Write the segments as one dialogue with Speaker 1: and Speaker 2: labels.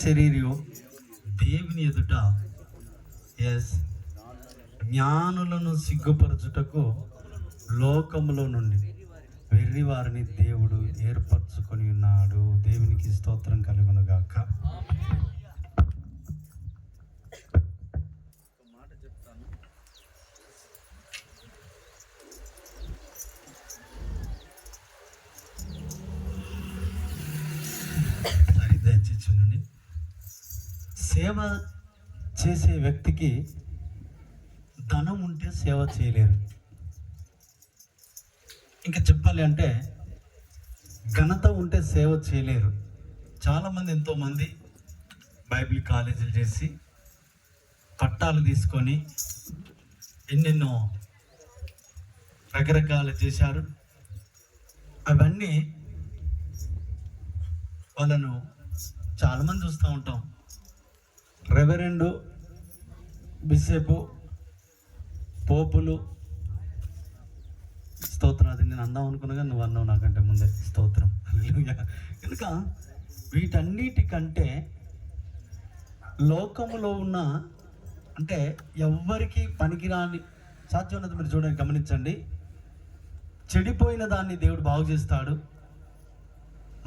Speaker 1: శరీరం దేవుని ఎదుట జ్ఞానులను సిగ్గుపరచుటకు లోకములో నుండి వెర్రి వారిని దేవుడు ఏర్పరచుకొని ఉన్నాడు. దేవునికి స్తోత్రం కలుగును గాక. మాట చెప్తాను. దయచేసి సేవ చేసే వ్యక్తికి ధనం ఉంటే సేవ చేయలేరు. ఇంకా చెప్పాలి అంటే ఘనత ఉంటే సేవ చేయలేరు. చాలామంది ఎంతోమంది బైబిల్ కాలేజీలు చేసి పట్టాలు తీసుకొని ఎన్నెన్నో రకరకాలు చేశారు. అవన్నీ వాళ్ళను చాలామంది చూస్తూ ఉంటాం. రెవరెండు, బిషపు, పోపులు, స్తోత్రం. అది నేను అందాం అనుకున్నాగా నువ్వు అన్నావు నాకంటే ముందే. స్తోత్రం. కనుక వీటన్నిటికంటే లోకములో ఉన్న అంటే ఎవ్వరికి పనికిరాని సాధ్యం ఉన్నది మీరు చూడండి, గమనించండి. చెడిపోయిన దాన్ని దేవుడు బాగు చేస్తాడు,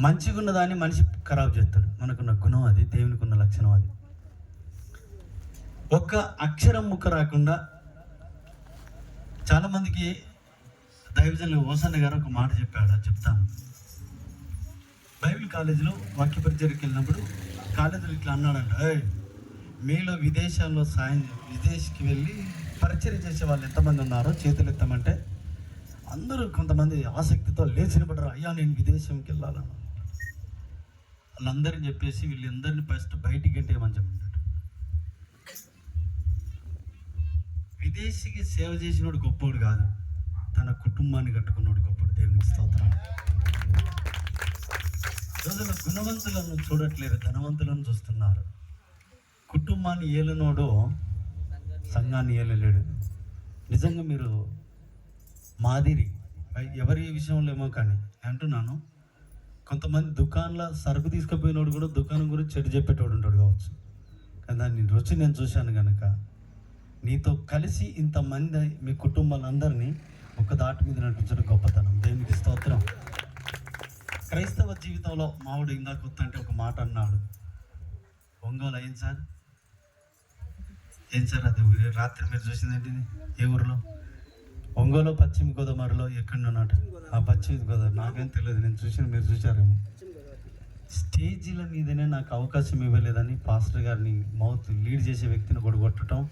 Speaker 1: మంచిగా ఉన్న దాన్ని మనిషి ఖరాబ్ చేస్తాడు. మనకున్న గుణం అది, దేవునికి ఉన్న లక్షణం అది. ఒక్క అక్షరం ముక్క రాకుండా చాలామందికి దైవజనులు ఓసన్న గారు ఒక మాట చెప్పాడు, చెప్తాను. బైబిల్ కాలేజీలో వాక్య పరిచర్యకి వెళ్ళినప్పుడు కాలేజీలో ఇట్లా అన్నాడంట, మీలో విదేశీకి వెళ్ళి పరిచర్య చేసే వాళ్ళు ఎంతమంది ఉన్నారో చేతులు ఎత్తామంటే అందరూ కొంతమంది ఆసక్తితో లేచి నిలబడ్డారు. అయ్యా నేను విదేశంకి వెళ్ళాలన్నా. వాళ్ళందరిని చెప్పేసి వీళ్ళందరినీ ఫస్ట్ బయటికి గంటేయమని చెప్పాడు. విదేశీకి సేవ చేసినోడు గొప్పోడు కాదు, తన కుటుంబాన్ని కట్టుకున్నాడు గొప్పడు. దేవునికి స్తోత్రం. రోజున గుణవంతులను చూడట్లేదు, ధనవంతులను చూస్తున్నారు. కుటుంబాన్ని ఏలనోడు సంఘాన్ని ఏలలేడు. నిజంగా మీరు మాదిరి ఎవరి విషయంలో ఏమో కానీ అంటున్నాను, కొంతమంది దుకాణంలో సరుకు తీసుకుపోయినోడు కూడా దుకాణం గురించి చెడు చెప్పేటోడు ఉంటాడు కావచ్చు. కానీ దాన్ని రుచి నేను చూశాను కనుక నీతో కలిసి ఇంతమంది మీ కుటుంబాలందరినీ ఒక దాటి మీద నడిపించడం గొప్పతనం. దేవునికి స్తోత్రం. క్రైస్తవ జీవితంలో మావుడు ఇందాక వస్తుంటే ఒక మాట అన్నాడు, ఒంగోలు ఏం సార్ అది రాత్రి మీరు చూసింది ఏంటిది? ఏ ఊరిలో? ఒంగోలు, పశ్చిమ గోదావరిలో ఎక్కడున్నాడు? పశ్చిమ గోదావరి. నాకేం తెలియదు, నేను చూసిన, మీరు చూసారేమో. స్టేజీల మీదనే నాకు అవకాశం ఇవ్వలేదని పాస్టర్ గారిని లీడ్ చేసే వ్యక్తిని కూడా కొట్టడం,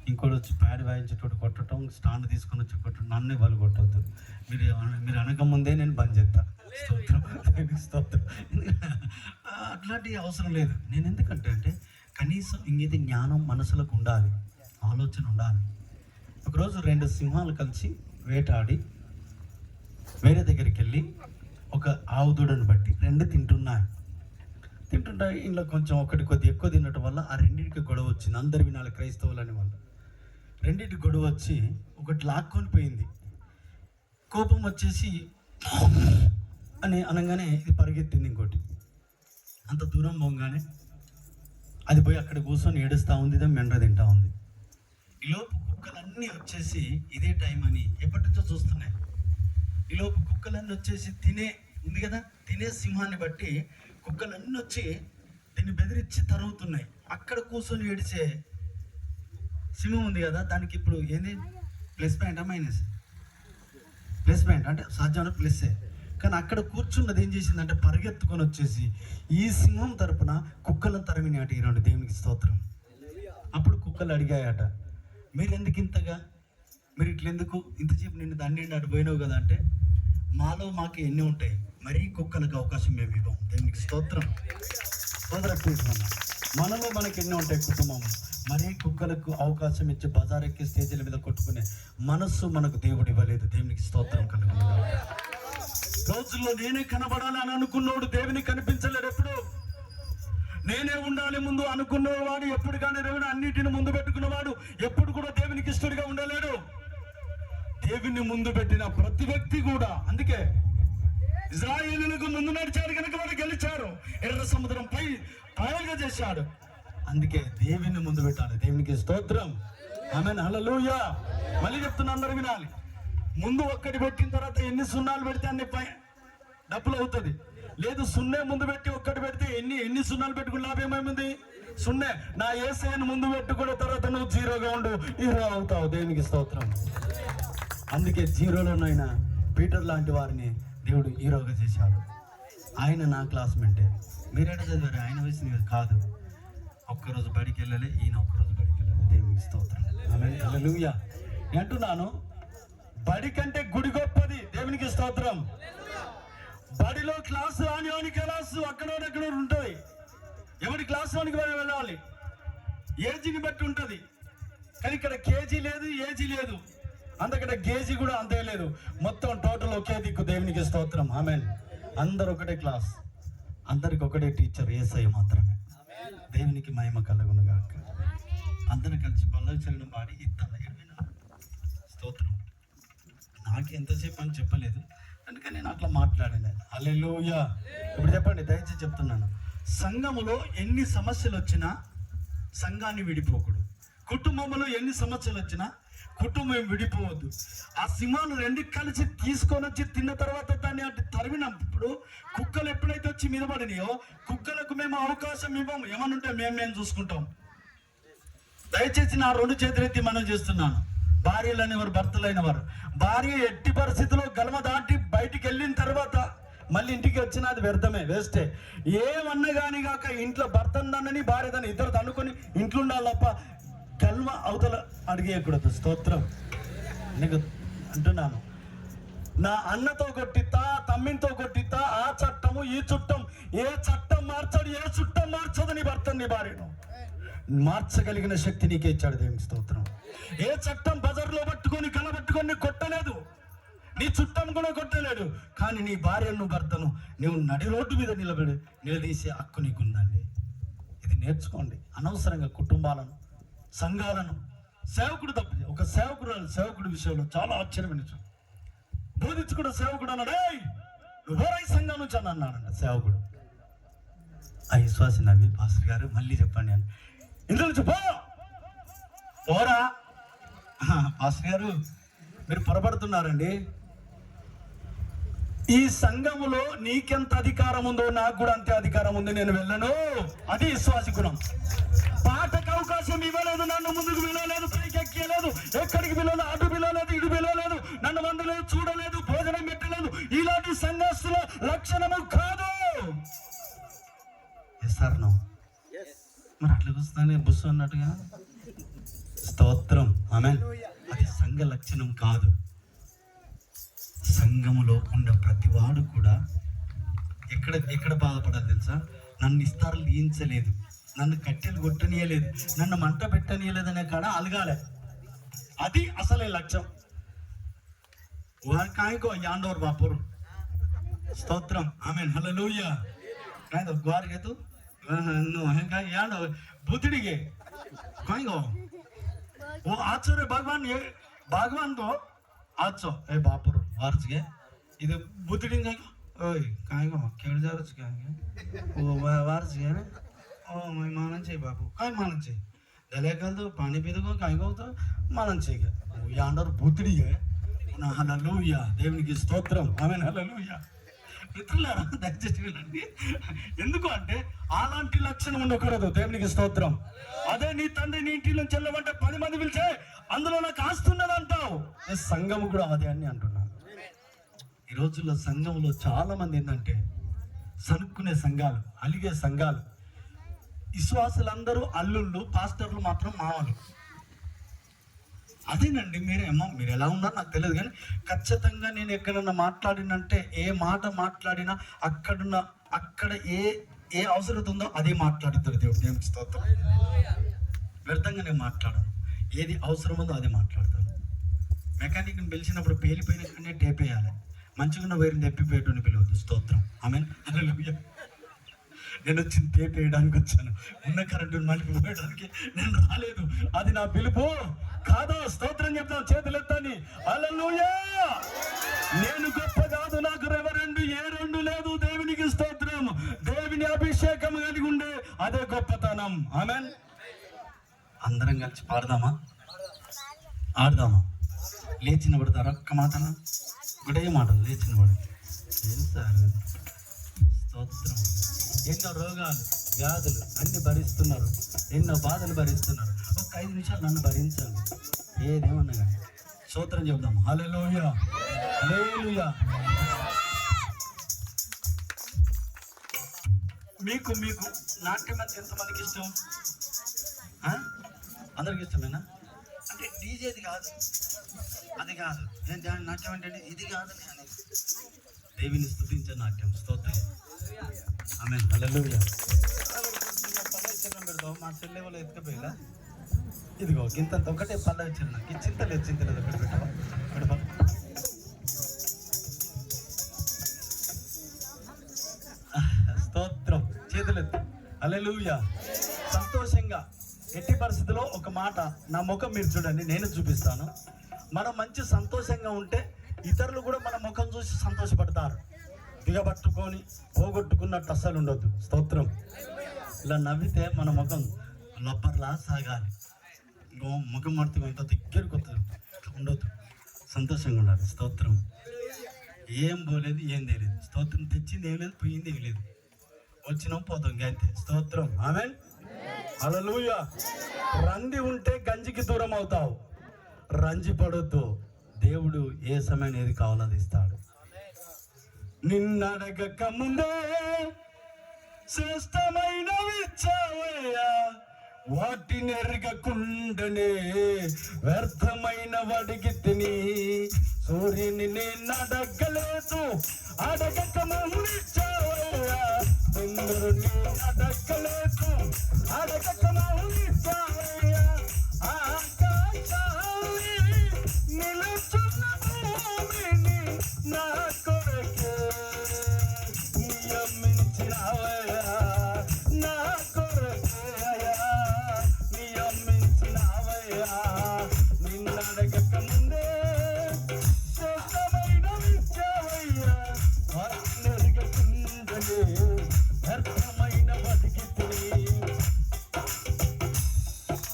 Speaker 1: ఇంకోటి వచ్చి ప్యాడ్ వాయించేటోడు కొట్టడం, స్టాండ్ తీసుకొని వచ్చి కొట్టడం. నన్నే వాళ్ళు కొట్టవద్దు, మీరు అనకముందే నేను బంద్ చేస్తాను. స్తోత్రం. అట్లాంటి అవసరం లేదు. నేను ఎందుకంటే కనీసం ఇంకేది జ్ఞానం మనసులకు ఉండాలి, ఆలోచన ఉండాలి. ఒకరోజు 2 సింహాలు కలిసి వేటాడి వేరే దగ్గరికి వెళ్ళి ఒక ఆవు దూడను బట్టి 2 తింటుంటాయి. ఇంట్లో కొంచెం ఒకటి కొద్ది ఎక్కువ తినటం వల్ల ఆ రెండింటికి గొడవ వచ్చింది. అందరు వినాలి, క్రైస్తవులు అని వాళ్ళు. రెండింటికి గొడవ వచ్చి ఒకటి లాక్కొని పోయింది. కోపం వచ్చేసి అని అనగానే ఇది పరిగెత్తింది ఇంకోటి. అంత దూరం పోగానే అది పోయి అక్కడ కూర్చొని ఏడుస్తూ ఉంది, మెండ్ర తింటా ఉంది. ఈలోపు కుక్కలన్నీ వచ్చేసి ఇదే టైం అని ఎప్పటి నుంచో చూస్తున్నాయి. ఈలోపు కుక్కలన్నీ వచ్చేసి తినే సింహాన్ని బట్టి కుక్కలన్నీ వచ్చి దీన్ని బెదిరించి తరుగుతున్నాయి. అక్కడ కూర్చొని ఏడిచే సింహం ఉంది కదా, దానికి ఇప్పుడు ఏంది ప్లస్ పాయింటా మైనస్? ప్లస్ పాయింట్ అంటే సాధ్యమైన ప్లస్సే. కానీ అక్కడ కూర్చున్నది ఏం చేసిందంటే పరిగెత్తుకొని వచ్చేసి ఈ సింహం తరపున కుక్కలను తరిమినాట ఈ 2. దేవునికి స్తోత్రం. అప్పుడు కుక్కలు అడిగాయట, మీరు ఇట్లెందుకు ఇంతసేపు నిన్ను దాన్ని అటు పోయినావు కదా అంటే, మాకు ఎన్ని ఉంటాయి, మరీ కుక్కలకు అవకాశం మేము ఇవ్వం. దేవునికి స్తోత్రం. మనలో మనకి ఎన్ని ఉంటాయి కుటుంబం, మరీ కుక్కలకు అవకాశం ఇచ్చి బజార్ ఎక్కి స్టేజీల మీద కొట్టుకునే మనస్సు మనకు దేవుడు ఇవ్వలేదు. దేవునికి స్తోత్రం కలుగును. రోజుల్లో నేనే కనబడాలని అనుకున్నోడు దేవుని కనిపించలేడు. ఎప్పుడు నేనే ఉండాలి ముందు అనుకున్నవాడు ఎప్పుడు కానీ అన్నిటిని ముందు పెట్టుకున్నవాడు ఎప్పుడు కూడా దేవునికి ఇష్టడిగా ఉండలేడు. దేవుని ముందు పెట్టిన ప్రతి వ్యక్తి కూడా, అందుకే ఇజ్రాయేలులకు ముందు నడిచారు కనుక వాళ్ళు గెలిచారు. ఎర్ర సముద్రంపై ట్రయల్గా చేశాడు. అందుకే దేవుని ముందు పెట్టాలి. దేవునికి స్తోత్రం. ఆమేన్, హల్లెలూయా. మళ్ళీ చెప్తున్నా, అందరూ వినాలి. ముందు ఒక్కటి పెట్టిన తర్వాత ఎన్ని సున్నాలు పెడితే అన్ని డబ్బులు అవుతుంది. లేదు సున్నే ముందు పెట్టి ఒక్కటి పెడితే ఎన్ని సున్నాలు పెట్టుకుని లాభం ఏమైంది? సున్నే. నా యేసయ్యను ముందు పెట్టుకున్న తర్వాత నువ్వు జీరోగా ఉండు, హీరో అవుతావు. దేవునికి స్తోత్రం. అందుకే జీరోలోనైనా పీటర్ లాంటి వారిని దేవుడు హీరోగా చేశాడు. ఆయన నా క్లాస్మేటే. మీరేట చదివారు? ఆయన వయసు కాదు. ఒక్కరోజు బడికి వెళ్ళాలి, ఈయన ఒక్కరోజు బడికి వెళ్ళాలి. దేవునికి స్తోత్రం. ఆమేన్, హల్లెలూయా. నేను అంటున్నాను, బడి కంటే గుడి గొప్పది. దేవునికి స్తోత్రం. బడిలో క్లాసు అని క్లాసు అక్కడెక్కడ ఉంటుంది. ఎవరి క్లాసులోనికి వెళ్ళాలి, ఏజీని బట్టి ఉంటుంది. కానీ ఇక్కడ కేజీ లేదు, ఏజీ లేదు, అంతకడ గేజీ కూడా అంతే లేదు. మొత్తం టోటల్ ఒకే దిక్కు. దేవునికి స్తోత్రం. ఆమేన్. అందరు ఒకటే క్లాస్, అందరికి ఒకటే టీచర్, యేసయ్య మాత్రమే. దేవునికి మహిమ కలుగును గాక. అందరూ కలిసి పల్లవి చరణం పాడి ఇస్తాను. స్తోత్రం. నాకు ఎంతసేపు అని చెప్పలేదు, అందుకని నేను అట్లా మాట్లాడాను. హల్లెలూయా. ఇప్పుడు చెప్పండి, దయచేసి చెప్తున్నాను. సంఘములో ఎన్ని సమస్యలు వచ్చినా సంఘాన్ని విడిపోకూడదు. కుటుంబంలో ఎన్ని సమస్యలు వచ్చినా కుటుంబం విడిపోవద్దు. ఆ సింహాలు రెండు కలిసి తీసుకొని వచ్చి తిన్న తర్వాత దాన్ని అటు తరిమినప్పుడు కుక్కలు ఎప్పుడైతే వచ్చి మీద పడినాయో, కుక్కలకు మేము అవకాశం ఇవ్వము. ఏమనుంటే మేము చూసుకుంటాం. దయచేసి నా రెండు చేతులెత్తి మనం చేస్తున్నాను. భార్యలైన వారు, భర్తలైన వారు, భార్య ఎట్టి పరిస్థితుల్లో గలమ దాటి బయటికి వెళ్ళిన తర్వాత మళ్ళీ ఇంటికి వచ్చినా అది వ్యర్థమే, వేస్టే. ఏమన్నా కానీ కాక ఇంట్లో భర్త నన్నని భార్య దాన్ని ఇద్దరు తన్నుకొని ఇంట్లో ఉండాలి తప్ప గల్వ అవతల అడిగేయకూడదు. స్తోత్రం. నీకు అంటున్నాను, నా అన్నతో కొట్టితా, తమ్మితో కొట్టితా, ఆ చట్టము ఈ చుట్టం, ఏ చట్టం మార్చాడు, ఏ చుట్టం మార్చదు నీ భర్తని, నీ భార్యను మార్చగలిగిన శక్తి నీకే ఇచ్చాడు. దేవునికి స్తోత్రం. ఏ చట్టం బజార్లో పట్టుకొని కలబట్టుకొని కొట్టలేదు, నీ చుట్టం కూడా కొట్టలేడు. కానీ నీ భార్యను, భర్తను నువ్వు నడి రోడ్డు మీద నిలదీసే హక్కు నీకుందండి. ఇది నేర్చుకోండి. అనవసరంగా కుటుంబాలను, సంఘాలను, సేవకుడు తప్ప ఒక సేవకుడి విషయంలో చాలా ఆశ్చర్యమైన బోధించుకున్న సేవకుడు అన్నాడు, నువ్వు సంఘం నుంచి అని అన్నాడంట సేవకుడు. ఆ విశ్వాసి నవ్వి, పాస్టర్ గారు మళ్ళీ చెప్పండి అని. ఇందులో నుంచి పోరా. పాస్టర్ గారు మీరు పొరపడుతున్నారండి. ఈ సంఘములో నీకెంత అధికారం ఉందో నాకు కూడా అంతే అధికారం ఉంది, నేను వెళ్ళను. అది విశ్వాసి గుణం. పాటకు అవకాశం ఇవ్వలేదు, నన్ను ముందుకు పిలవలేదు, పైకి ఎక్కలేదు, ఎక్కడికి పిలవలేదు, అటు పిలవలేదు, ఇటు పిలవలేదు, నన్ను వందలేదు, చూడలేదు, భోజనం పెట్టలేదు. ఇలాంటి సంఘస్థుల లక్షణము కాదు. మరి అట్లా వస్తానే బుస్సు అన్నట్టుగా. స్తోత్రం. ఆమేన్. అది సంఘ లక్షణం కాదు. సంఘములో ఉన్న ప్రతి వాడు కూడా ఎక్కడ బాధపడాలి తెలుసా? నన్ను ఇస్తారులు తీయించలేదు, నన్ను కట్టెలు కొట్టనీయలేదు, నన్ను మంట పెట్టనీయలేదు అనే కాడ అలగాలి. అది అసలే లక్ష్యం. కాయకో యాండోర్ బాపూర్. స్తోత్రం. ఆమేన్, హల్లెలూయా. కాయదో గ్వార్ తో యాండో बुतड़ी कहीं गो वो आज रे भगवान को आज ए बापुर वार्च के इधर बुतड़ी कहीं गो खेल जा रहा है वो वार्च के ना ओ मैं मानन चाहिए बापू कहीं मानन चाहिए दले कल तो पानी पीते को कहीं गो तो मानन चाहिए वो यांडर बुतड़ी है ना हल्लेलूया దేవునికి స్తోత్రం ఆమేన్ హల్లెలూయా మిత్రులారా దయచేసి వినండి ఎందుకు అంటే అలాంటి లక్షణం ఉండకూడదు దేవునికి స్తోత్రం అదే నీ తండ్రి నీ ఇంటిలో చెల్లవంటే 10 మంది పిలిచే అందులో నాకు ఆస్తున్నది అంటావు సంఘము కూడా అదే అని అంటున్నాను ఈ రోజుల్లో సంఘంలో చాలా మంది ఏంటంటే సనుక్కునే సంఘాలు అలిగే సంఘాలు విశ్వాసులందరూ అల్లుళ్ళు పాస్టర్లు మాత్రం మామలు అదేనండి మీరు ఎలా ఉన్నారో నాకు తెలియదు కానీ ఖచ్చితంగా నేను ఎక్కడన్నా మాట్లాడినంటే ఏ మాట మాట్లాడినా అక్కడ ఏ అవసరం ఉందో అదే మాట్లాడుతాడు దేవుడు దేవునికి స్తోత్రం వ్యర్థంగా నేను మాట్లాడను ఏది అవసరం ఉందో అదే మాట్లాడతాను మెకానిక్ని పిలిచినప్పుడు పేలిపోయిన టేప్ వేయాలి మంచిగా వైర్ని తెప్పిపోయేటని పిలవద్దు స్తోత్రం ఆమేన్ హల్లెలూయా నేను వచ్చిన టేప్ వేయడానికి వచ్చాను ఉన్న కరెంటుని మలిపిపోయడానికి నేను రాలేదు అది నా పిలుపు కాదు స్తోత్రం చెప్తాను చేతులు ఎత్తాని హల్లెలూయా నేను గొప్ప కాదు నాకు రెవరెండు ఏ రెండు లేదు దేవునికి స్తోత్రం స్తోత్రం. దేవుని అభిషేకం కలిగి ఉండే అదే గొప్పతనం. ఆమేన్. అందరం కలిసి పాడదామా, ఆడదామా? లేచిన పడతారా? ఒక్క మాటనా, ఒకటే మాటలు లేచిన పడు. ఏం సార్ స్తోత్రం. ఎన్నో రోగాలు వ్యాధులు అన్ని భరిస్తున్నారు, ఎన్నో బాధలు భరిస్తున్నారు. ఒక 5 నిమిషాలు నన్ను భరించాలి, ఏదేమన్నా కానీ. స్తోత్రం చెప్దాం. హల్లెలూయా, హల్లెలూయా. మీకు మీకు నాట్యం అంటే ఎంతమందికి ఇష్టం? అందరికి ఇష్టమేనా? అంటే డీజేది కాదు, అది కాదు. నేను నాట్యం అంటే ఇది కాదు, నేను దేవిని స్తుతించే నాట్యం. స్తోత్రం. ఆమేన్. హల్లెలూయా. పెడతావు మా చెల్లె వాళ్ళు ఎత్తుకపోయిలా. ఇదిగో ఇంత ఒకటే పల్లవి చిన్న నాకు చింతలేదు, చింతలేదు. ఒకటి పెట్టవా, పెడతా. స్తోత్రం. చేతులెత్తు. హల్లెలూయా. సంతోషంగా ఎట్టి పరిస్థితిలో ఒక మాట, నా ముఖం మీరు చూడండి, నేను చూపిస్తాను. మనం మంచి సంతోషంగా ఉంటే ఇతరులు కూడా మన ముఖం చూసి సంతోషపడతారు. దిగబట్టుకొని పోగొట్టుకున్నట్టు అస్సలు ఉండొద్దు. స్తోత్రం. ఇలా నవ్వితే మన ముఖం లబ్బర్లా సాగాలి. ముఖం మడితే ఇంత దగ్గరకు ఉండొద్దు, సంతోషంగా ఉండాలి. స్తోత్రం. ఏం పోలేదు, ఏం తెలియదు. స్తోత్రం. తెచ్చింది ఏం లేదు, పోయింది ఏం లేదు. వచ్చినాం పోతాం అంతే. స్తోత్రం. ఆమేన్. హల్లెలూయా. రంది ఉంటే గంజికి దూరం అవుతావు. రంజి పడొద్దు. దేవుడు ఏ సమయం ఏది కావాలో అది ఇస్తాడు. నిన్నడగక ముందే శ్రేష్టమైనవి ఇచ్చావయ్యా, వాటిని ఎరగకుండానే వ్యర్థమైన వాడికి తిని. సూర్యుని నేను అడగలేదు, అడగక మౌనిచ్చావయ్యా. చంద్రుని అడగలేదు, అడగక మౌనిచ్చావయ్యా. ఆకాశాన్ని నిలుచున్న భూమిని నా కొరకే నియమించినావయ్యా, నా కొరకే నియమించినావయ్యా. నిన్నడగక ముందే శ్రేష్టమైన విద్యావయ్యా, వాటిని ఎరగకుండానే వ్యర్థమైన వాటికి తిని.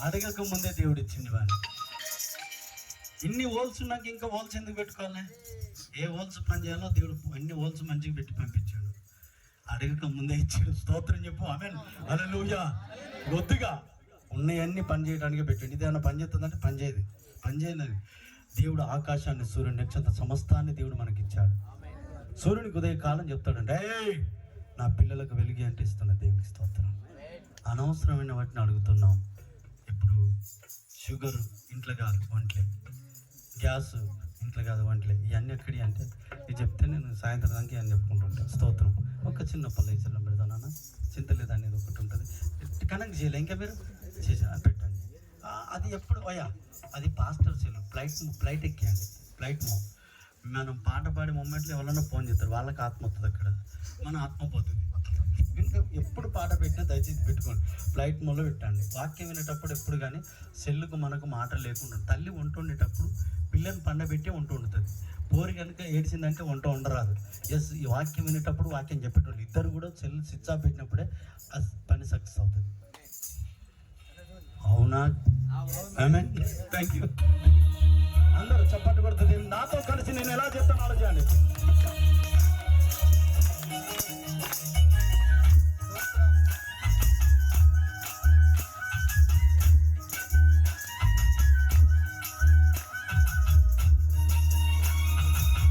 Speaker 1: అడగక ముందే దేవుడు ఇచ్చింది వాడిని. ఇన్ని హోల్స్ ఉన్నాక ఇంకా హోల్స్ ఎందుకు పెట్టుకోవాలి? ఏ హోల్స్ పని చేయాలో దేవుడు అన్ని హోల్స్ మంచిగా పెట్టి పంపించాడు. అడగక ముందే ఇచ్చాడు. స్తోత్రం చెప్పు. ఆమేన్. హల్లెలూయా. వద్దుగా ఉన్నాయన్నీ పని చేయడానికి పెట్టండి. ఇదేమన్నా పని చేస్తుందంటే పని చేయదు, పని చేయలేదు. దేవుడు ఆకాశాన్ని, సూర్యుని, నక్షత్ర సమస్తాన్ని దేవుడు మనకి ఇచ్చాడు. సూర్యునికి ఉదయకాలం చెప్తాడంటే, నా పిల్లలకు వెలుగు అంటే ఇస్తున్న దేవునికి స్తోత్రం. అనవసరమైన వాటిని అడుగుతున్నాం. ఇప్పుడు షుగర్ ఇంట్లో కాదు వంటలే, గ్యాస్ ఇంట్లో కాదు వంటలే, ఇవన్నీ ఎక్కడి అంటే ఇది చెప్తే నేను సాయంత్రం దానికి అని చెప్పుకుంటుంటాను. స్తోత్రం. ఒక చిన్న పల్లె చెల్లం పెడతానన్నా, చింతలేదు అనేది ఒకటి ఉంటుంది. కనెక్ట్ చేయలే ఇంకా మీరు చేసి పెట్టండి. అది ఎప్పుడు అయ్యా అది పాస్టర్ సెల్ ఫ్లైట్ ఎక్కియండి. ఫ్లైట్ మనం పాట పాడే మూమెంట్లో ఎవరన్నా ఫోన్ చేస్తారు, వాళ్ళకి ఆత్మ వస్తుంది. అక్కడ మన ఆత్మ పోతుంది. ఇంకా ఎప్పుడు పాట పెట్టినా దయచేసి పెట్టుకోండి, ఫ్లైట్ మోడ్లో పెట్టండి. వాక్యం వినేటప్పుడు ఎప్పుడు కానీ సెల్లుకు మనకు మాట లేకుండా. తల్లి వంట వండేటప్పుడు పిల్లని పండబెట్టి వంట వండుతుంది. పోరి కనుక ఏడ్చిందంటే వంట వండరాదు. ఎస్, ఈ వాక్యం వినేటప్పుడు వాక్యం చెప్పేటోళ్ళు ఇద్దరు కూడా సెల్ స్విచ్ ఆఫ్ పెట్టినప్పుడే ఆ పని సక్సెస్ అవుతుంది. అవునా? ఆమేన్. Thank you. అందరూ చప్పట్లు కొడుతుంది. నాతో కలిసి నేను ఎలా చెప్తాను ఆలోచించండి.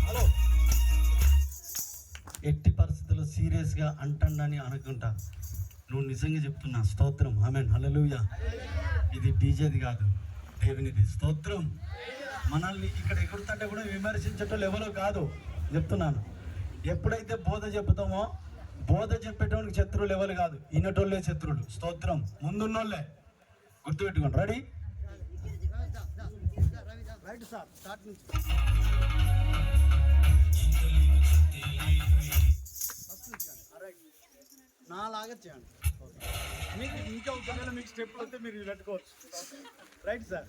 Speaker 1: హలో, ఎట్టి పరిస్థితుల్లో సీరియస్గా అంటానని అనుకుంటా. నువ్వు నిజంగా చెప్తున్నా. స్తోత్రం. ఆమేన్. హల్లెలూయా. ఇది డీజేది కాదు, దేవునిది. స్తోత్రం. మనల్ని ఇక్కడ ఎగురుతుంటే కూడా విమర్శించేటోళ్ళు ఎవరో కాదు, చెప్తున్నాను. ఎప్పుడైతే బోధ చెప్తామో, బోధ చెప్పేటోనికి శత్రువులు ఎవరు కాదు, ఇన్నటోళ్ళే శత్రువులు. స్తోత్రం. ముందున్నోళ్ళే గుర్తుపెట్టుకోండి. రెడీ? నాలాగా చేయండి. మీకు ఇంకా ఒకవేళ మీకు స్టెప్ వస్తే మీరు పెట్టుకోవచ్చు. Right sir.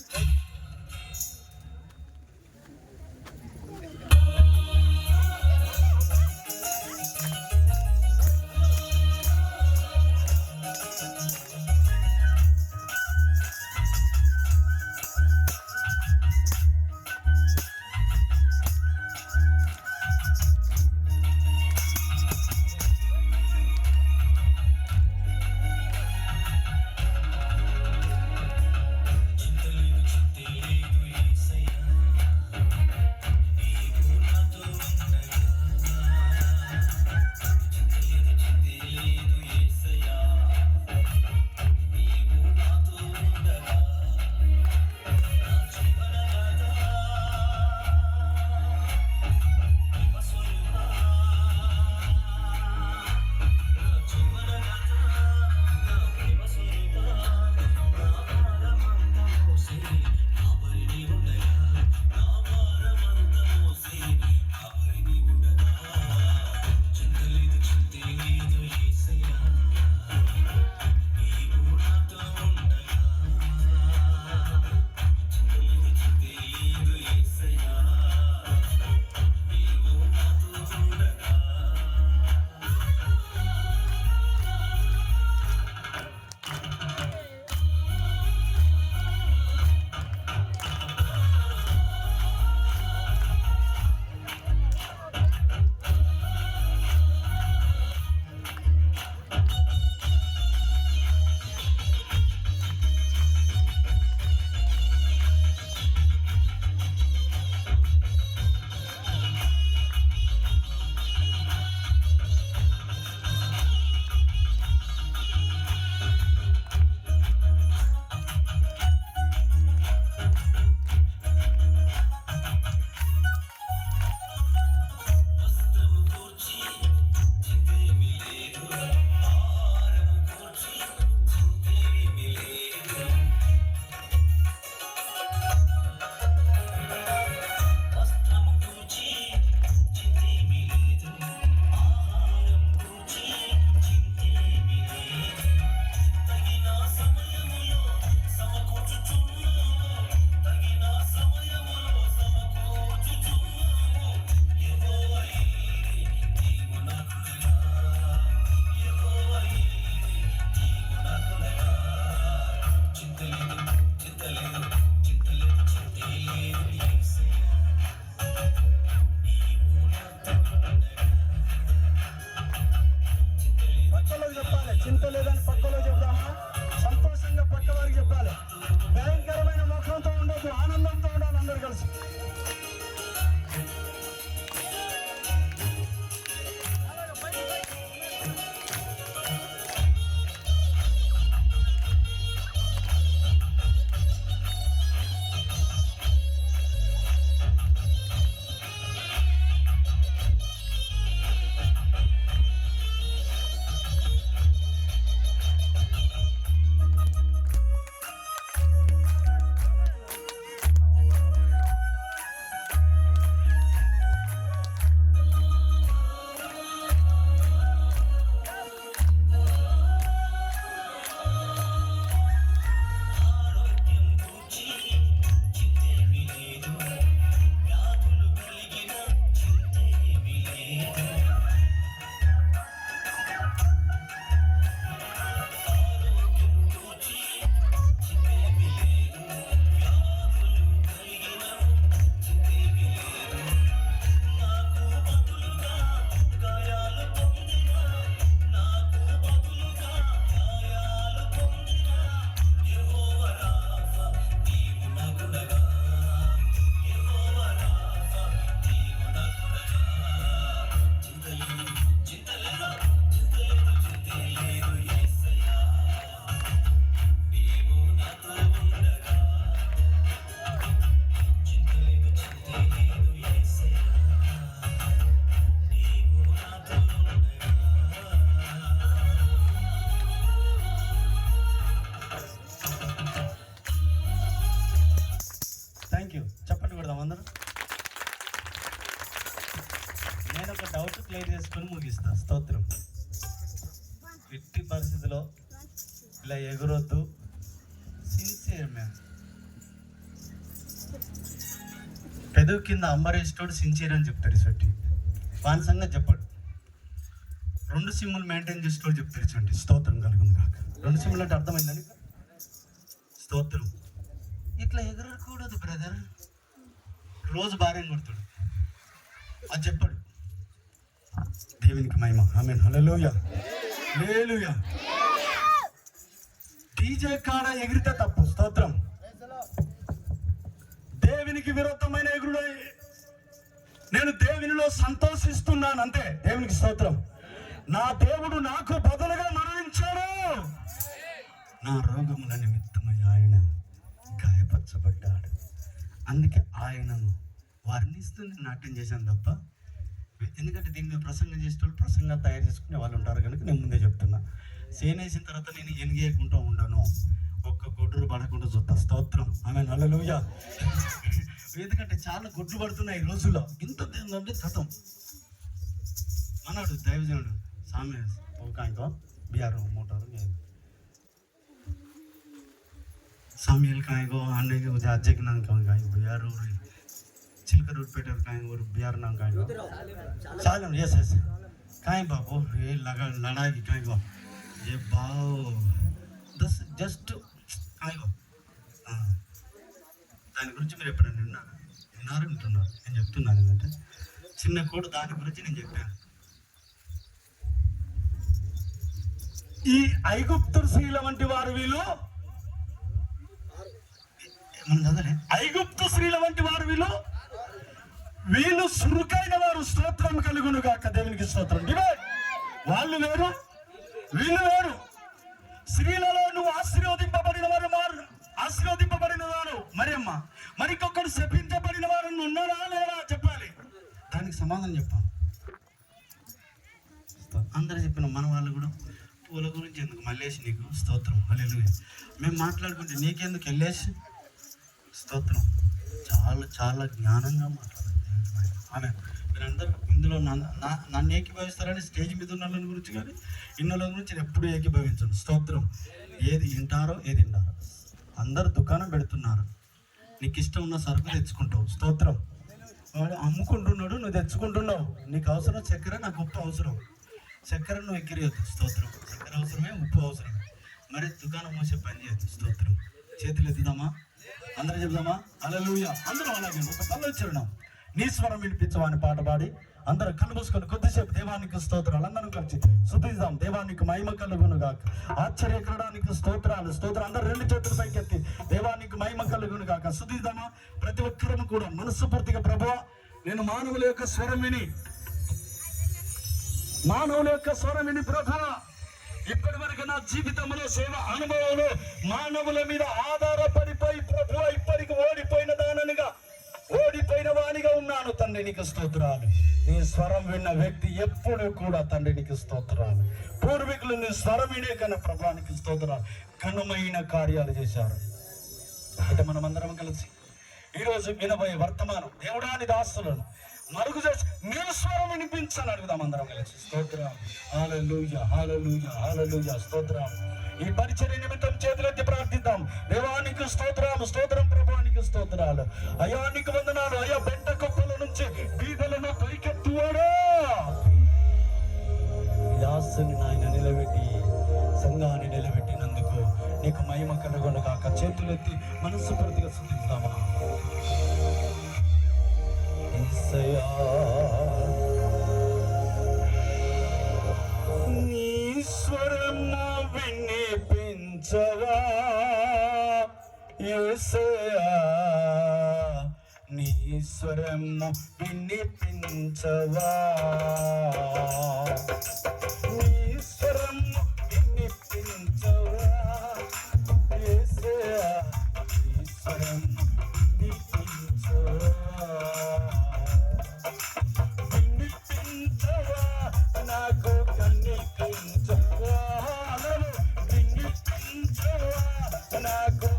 Speaker 1: క్లియర్ చేసుకొని ముగిస్తా. స్తోత్రం. ఎట్టి పరిస్థితిలో ఇలా ఎగురొద్దు. Sincere ma'am. పెదవి కింద అంబరేస్టోడు సిన్సియర్ అని చెప్తాడు ఇసొట్టి. వాని సంగతి చెప్పాడు. 2 సిమ్ములు మెయింటైన్ చేసేటోడు చెప్తారు ఇసొంటి. స్తోత్రం కలుగును కాక. 2 సిమ్ములు అంటే అర్థమైందని. స్తోత్రం. ఇట్లా ఎగరకూడదు బ్రదర్. రోజు భార్యను కొడతాడు. అది చెప్పాడు. దేవునికి మహిమ. ఆమేన్. హల్లెలూయా. హల్లెలూయా. డీజే కాడ ఎగిరితే తప్పు. స్తోత్రం. దేవునికి విరుద్ధమైన ఎగురుడు. నేను దేవునిలో సంతోషిస్తున్నాను అంతే. దేవునికి స్తోత్రం. నా దేవుడు నాకు బదులుగా మరణించాడు. నా రోగముల నిమిత్తమై ఆయన గాయపరచబడ్డాడు. అందుకే ఆయనను వర్ణిస్తూ నేను నాట్యం చేశాను తప్ప, ఎందుకంటే దీని మీద ప్రసంగం చేసేటోళ్ళు ప్రసంగం తయారు చేసుకునే వాళ్ళు ఉంటారు కనుక నేను ముందే చెప్తున్నా. సేనేసిన తర్వాత నేను ఎనిగేయకుండా ఉండను. ఒక్క గొడ్డు పడకుండా చూస్తా. స్తోత్రం. ఆమె హల్లెలూయా. ఎందుకంటే చాలా గొడ్లు పడుతున్నాయి ఈ రోజుల్లో. ఇంత అంటే కథం. మనడు దైవజనుడు సామె కాయతో బిఆర్ మోటారు सामियल कायगो आने के उधर आज के नाम कौन कायगो बिहार और चिलकर रोड पेटर कायगो और बिहार नाम कायगो सालम यस यस कायग बाबू ये लगा लड़ाई की कायगो ये बाओ दस जस्ट कायगो దాని గురించి మీరు ఎప్పుడైనా వింటున్నారు నేను చెప్తున్నాను. ఏంటంటే చిన్న కోడ్ దాని గురించి నేను చెప్పాను. ఈ ఐగుప్తు స్త్రీల వంటి వారు వీళ్ళు ఐగుప్తు స్త్రీల వంటి వారు వీళ్ళు సురుకైన వారు. స్తోత్రం కలుగును గాక. దేవునికి స్తోత్రం. వాళ్ళు వేరు వీళ్ళు వేరు. స్త్రీలలో నువ్వు ఆశీర్వదింపబడిన వారు మరి అమ్మ మరికొకరు శపించబడిన వారు ఉన్నారా లేరా చెప్పాలి. దానికి సమాధానం చెప్పాలి. అందరూ చెప్పిన మన వాళ్ళు కూడా పూల గురించి ఎందుకు మల్లేసి నీకు స్తోత్రం. హల్లెలూయా. మేము మాట్లాడుకుంటే నీకెందుకు వెళ్ళేసి స్తోత్రం. చాలా చాలా జ్ఞానంగా మాట్లాడాలి. ఆమె మీరందరూ ఇందులో నన్ను ఏకీభవిస్తారని స్టేజ్ మీద ఉన్న వాళ్ళ గురించి కానీ ఇన్నోళ్ళ గురించి నేను ఎప్పుడు ఏకీభవించను. స్తోత్రం. ఏది వింటారో ఏది వింటారో అందరు దుకాణం పెడుతున్నారు. నీకు ఇష్టం ఉన్న సరుకు తెచ్చుకుంటావు. స్తోత్రం. వాడు అమ్ముకుంటున్నాడు, నువ్వు తెచ్చుకుంటున్నావు. నీకు అవసరం చక్కెర, నాకు ఉప్పు అవసరం. చక్కెర నువ్వు ఎక్కిరియొద్దు. స్తోత్రం. చక్కెర అవసరమే, ఉప్పు అవసరమే. మరి దుకాణం మోసే పని చేయొద్దు. స్తోత్రం. చేతులు ఎత్తుదామా? అందరూ చెప్దామా? హల్లెలూయా. అందరూ అలాగే ఒక పనులు వచ్చాడు. నీ స్వరం వినిపించమని పాట పాడి అందరూ కళ్ళు మూసుకొని కొద్దిసేపు దేవానికి స్తోత్రాలు అందరూ కలిసి స్తుతిద్దాం. దేవానికి మహిమ కలుగును గాక. ఆశ్చర్యకరడానికి స్తోత్రాలు. అందరూ 2 చేతుల పైకెత్తి దేవానికి మహిమ కలుగును గాక. స్తుతిద్దామా? ప్రతి ఒక్కరూ కూడా మనస్ఫూర్తిగా ప్రభువా, నేను మానవుల యొక్క స్వరం విని ప్రభువా, ఇప్పటి వరకు నా జీవితంలో సేవ అనుభవంలో మానవుల మీద ఆధారపడిపోయి ప్రభువా ఇప్పటికి ఓడిపోయిన వానిగా ఉన్నాను. తండ్రి నీకు స్తోత్రాలు. నీ స్వరం విన్న వ్యక్తి ఎప్పుడు కూడా తండ్రి నీకు స్తోత్రాలు. పూర్వీకులు నీ స్వరం వినే కన్నా ప్రభువానికి స్తోత్రాలు. ఘనమైన కార్యాలు చేశారు. అయితే మనం అందరం కలిసి ఈరోజు వినబోయే వర్తమానం దేవుడాని దాసులను మరుగు చేసి నీ స్వరం వినిపించని అడుగుదాం అందరం కలిసి. స్తోత్రం. హల్లెలూయా. హల్లెలూయా. హల్లెలూయా. స్తోత్రం. ఈ పరిచర్య నిమిత్తం చేతులెత్తి ప్రార్థిద్దాం. దేవానికి స్తోత్రం. ప్రభువానికి స్తోత్రాలు. అయ్యా నీకు వందనాలు. అయ్యా బెంట కుప్పల నుంచి బీదలను పైకెత్తువాడా దాసుని నాయన నిలబెట్టి సంఘాన్ని నిలబెట్టినందుకు నీకు మహిమ కలుగును గాక. చేతులెత్తి మనస్సు ప్రతిగా స్తుతిద్దామా? నీ స్వరము వినిపించవా యేసయ్యా, నీ స్వరము వినిపించవా, నీ స్వరము వినిపించవా యేసయ్యా, నీ స్వరము నాకు కనిపించవా, వినిపించవా, నాకు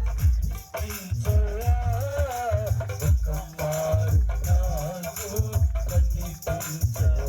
Speaker 1: వినిపించవా, ఒక మారు నాకు కనిపించవా.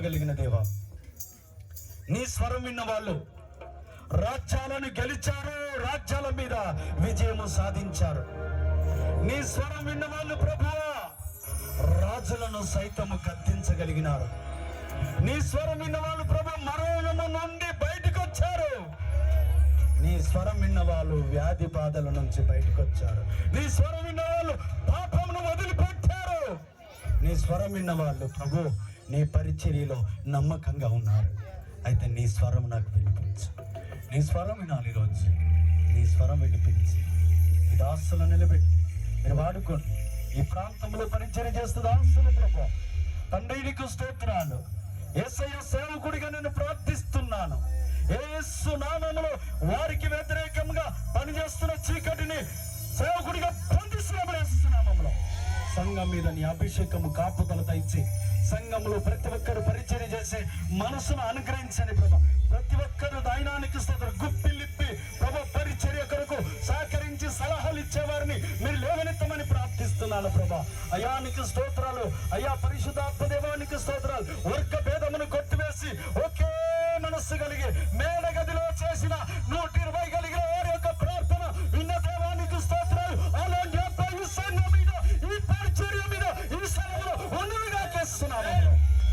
Speaker 2: కలిగిన దేవా, నీ స్వరం విన్న వాళ్ళు రాజ్యాలను గెలిచారు, రాజ్యాల మీద విజయము సాధించారు. నీ స్వరం విన్న వాళ్ళు ప్రభువా రాజులను సైతము గద్దించగలిగినారు. నీ స్వరం విన్న వాళ్ళు ప్రభు మరణము నుండి బయటకు వచ్చారు. నీ స్వరం విన్న వాళ్ళు వ్యాధి బాధల నుంచి బయటకు వచ్చారు. నీ స్వరం విన్న వాళ్ళు పాపమును వదిలిపెట్టారు. నీ స్వరం విన్న వాళ్ళు ప్రభు నీ పరిచర్యలో నమ్మకంగా ఉన్నారు. అయితే నీ స్వరం నాకు వినిపించు. నీ స్వరం వినాలి ఈరోజు. నీ స్వరం వినిపించి ఈ దాసులను నిలబెట్టి మీరు వాడుకోండి. ఈ ప్రాంతంలో పరిచర్య చేస్తూ దాసులు ప్రభు తండ్రి నీకు స్తోత్రాలు. యేసయ్య సేవకుడిగా నేను ప్రార్థిస్తున్నాను. యేసు నామములో వారికి వ్యతిరేకంగా పనిచేస్తున్న చీకటిని సేవకుడిగా బంధిస్తున్నాము. యేసు నామములో సంఘం మీద నీ అభిషేకము కాపుదల దయచి సంఘంలో ప్రతి ఒక్కరు పరిచర్య చేసే మనసును అనుగ్రహించండి ప్రభా. ప్రతి ఒక్కరు దైనానికి స్తోత్రం. గుప్పిలిప్పి ప్రభా పరిచర్య కొరకు సహకరించి సలహాలు ఇచ్చేవారిని మీరు లేవనెత్తమని ప్రార్థిస్తున్నాను ప్రభా. అయానికి స్తోత్రాలు. అయా పరిశుద్ధాత్మ దేవానికి స్తోత్రాలు. వర్గ భేదమును కొట్టివేసి ఒకే మనస్సు కలిగి మేడగదిలో చేసిన 120 కలిగిన వారి యొక్క ప్రార్థన విన్న దేవానికి స్తోత్రాలు. అలాంటి అబ్బాయి సంఘం మీద, ఈ పరిచర్య మీద, ఈ స్థలంలో వందలుగా చేస్తున్నాను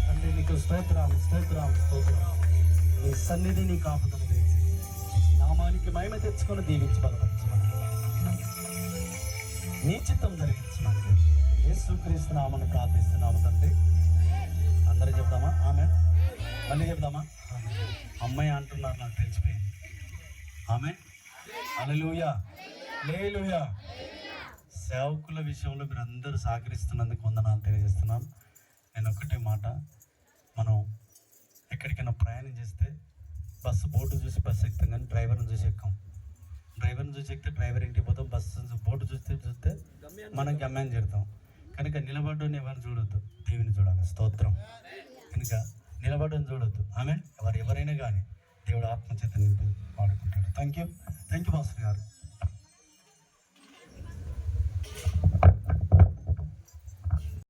Speaker 2: తండ్రి. నీకు స్తోత్రాలు, స్తోత్రాలు, స్తోత్రాలు. నీ సన్నిధి నీ కాపుదల చేసి నామానికి మహిమ తెచ్చుకొని దీవించి బలపరచమని, నీ చిత్తం జరిగించమని యేసుక్రీస్తు నామమున ప్రార్థిస్తున్నాము తండ్రి. అందరూ చెప్దామా? ఆమె మళ్ళీ చెప్దామా? అమ్మాయి అంటున్నారు, నాకు తెలిసిపోయింది. ఆమె హల్లెలూయా, హల్లెలూయా. సేవకుల విషయంలో మీరు అందరూ సహకరిస్తున్నందుకు వందనాలు తెలియజేస్తున్నాను. నేను ఒక్కటే మాట, మనం ఎక్కడికైనా ప్రయాణం చేస్తే బోటు చూసి బస్సు ఎక్కుతాం, కానీ డ్రైవర్ని చూసి ఎక్కాం. డ్రైవర్ని చూసి ఎక్కితే డ్రైవర్ ఇంటికి పోతాం, బోటు చూస్తే మనం గమ్యాన్ని చేరుతాం. కనుక నిలబడ్డని ఎవరిని చూడొద్దు, దేవుని చూడాలి. స్తోత్రం. కనుక నిలబడ్డని చూడొద్దు. ఆమె ఎవరైనా కానీ దేవుడు ఆత్మచేత నింపి వాడుకుంటాడు. థ్యాంక్ యూ మాస్టర్ గారు.